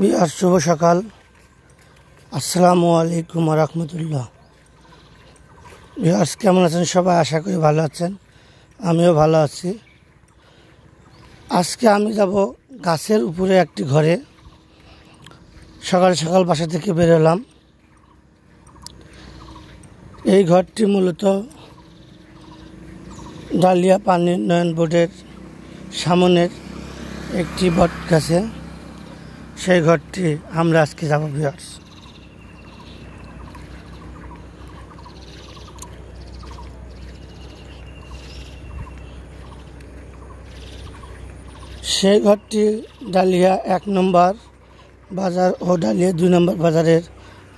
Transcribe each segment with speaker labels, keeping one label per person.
Speaker 1: বিয়ার শুভ সকাল। আসসালামু আলাইকুম রহমতুল্লাহ। বিয়ার্স কেমন আছেন সবাই? আশা করি ভালো আছেন, আমিও ভালো আছি। আজকে আমি যাব গাছের উপরে একটি ঘরে। সকাল সকাল বাসা থেকে বেরোলাম। এই ঘরটি মূলত ডালিয়া পানি উন্নয়ন বোর্ডের সামনের একটি বট গাছে, সেই ঘরটি আমরা আজকে যাব ভিউয়ার্স। সেই ঘরটি ডালিয়া ১ নম্বর বাজার ও ডালিয়া ২ নম্বর বাজারের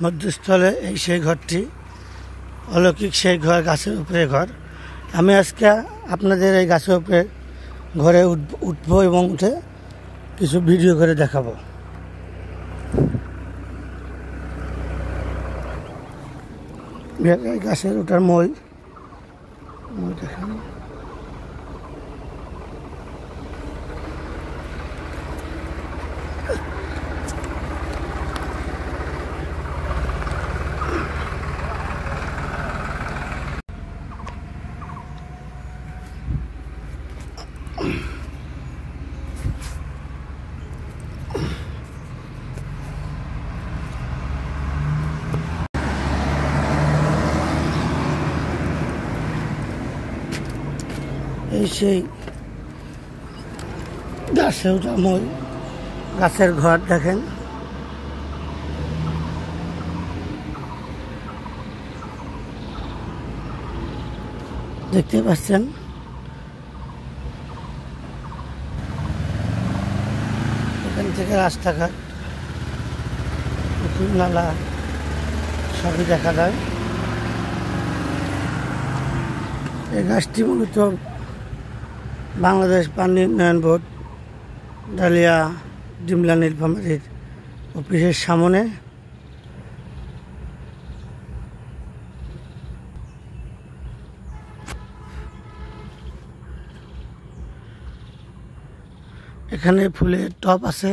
Speaker 1: মধ্যস্থলে এই সেই ঘরটি, অলৌকিক সেই ঘর, গাছের উপরে ঘর। আমি আজকে আপনাদের এই গাছের উপরে ঘরে উঠবো এবং উঠে কিছু ভিডিও করে দেখাবো। গাছের ওটার মই দেখান। এই সেই গাছে ওটা মই, গাছের ঘর দেখেন। দেখতে পাচ্ছেন এখান থেকে রাস্তাঘাট, পুকুর, নালা সবই দেখা যায়। এই গাছটি মূলত বাংলাদেশ পানি উন্নয়ন বোর্ড ডালিয়া ডিমলা নীলফামারীর অফিসের সামনে। এখানে ফুলের টব আছে,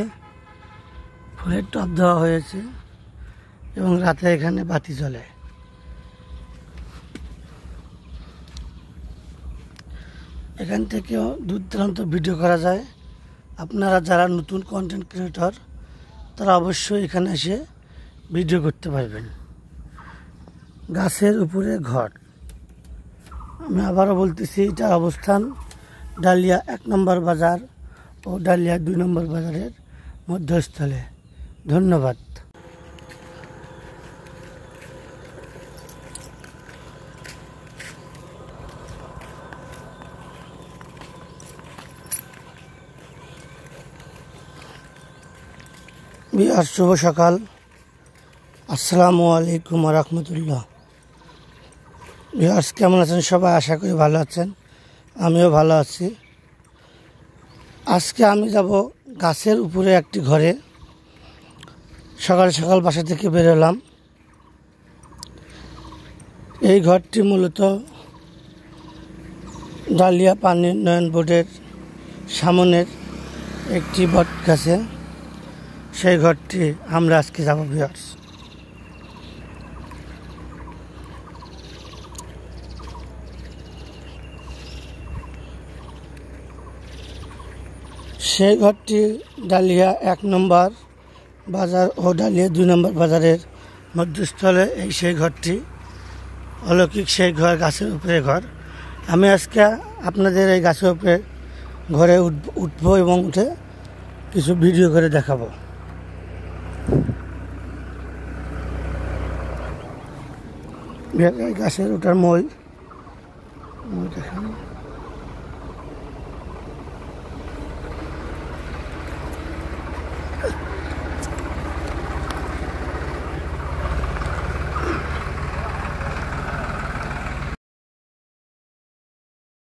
Speaker 1: ফুলের টব দেওয়া হয়েছে এবং রাতে এখানে বাতি জ্বলে। এখান থেকেও দূর দূরান্ত ভিডিও করা যায়। আপনারা যারা নতুন কন্টেন্ট ক্রিয়েটর তারা অবশ্যই এখানে এসে ভিডিও করতে পারবেন। গাছের উপরে ঘর, আমি আবারও বলতেছি, এটার অবস্থান ডালিয়া ১ নম্বর বাজার ও ডালিয়া ২ নম্বর বাজারের মধ্যস্থলে। ধন্যবাদ। বিয়ার শুভ সকাল। আসসালামু আলাইকুম রহমতুল্লাহ। বিয়ার্স কেমন আছেন সবাই? আশা করি ভালো আছেন, আমিও ভালো আছি। আজকে আমি যাব গাছের উপরে একটি ঘরে। সকাল সকাল বাসা থেকে বেরোলাম। এই ঘরটি মূলত ডালিয়া পানি উন্নয়ন বোর্ডের সামনের একটি বট গাছে, সেই ঘরটি আমরা আজকে যাব ভিউয়ার্স। সেই ঘরটি ডালিয়া ১ নম্বর বাজার ও ডালিয়া ২ নম্বর বাজারের মধ্যস্থলে এই সেই ঘরটি, অলৌকিক সেই ঘর, গাছের উপরে ঘর। আমি আজকে আপনাদের এই গাছের উপরে ঘরে উঠবো এবং উঠে কিছু ভিডিও করে দেখাবো। গাছের ওটার মই দেখান।